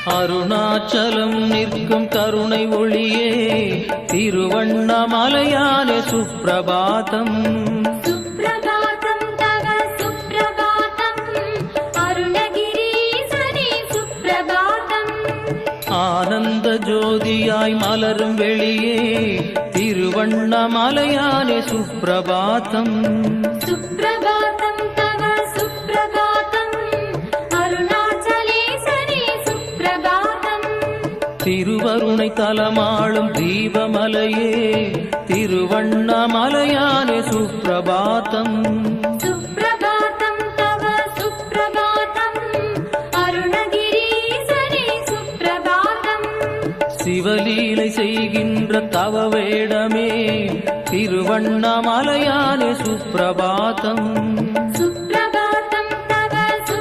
அருணாச்சலம் நிற்கும் கருணை ஒளியே திருவண்ணாமலையானே சுப்பிரபாதம். சுப்பிரபாதம் தவ சுப்பிரபாதம் அருணகிரீசனே சுப்பிரபாதம். ஆனந்த ஜோதியாய் மலரும் வெளியே திருவண்ணாமலையானே சுப்பிரபாதம். சுப்பிரபாதம் தவ சுப்பிரபாதம் அருணாச்சலேசனே சுப்பிரபாதம். திருவருணை தலமாளும் தீபமலையே திருவண்ணாமலையானே சுப்பிரபாதம். சுப்பிரபாதம் தவ சுப்பிரபாதம் அருணகிரீசனே சுப்பிரபாதம். சிவலீலை செய்கின்ற தவ வேடமே திருவண்ணாமலையானே சுப்பிரபாதம்.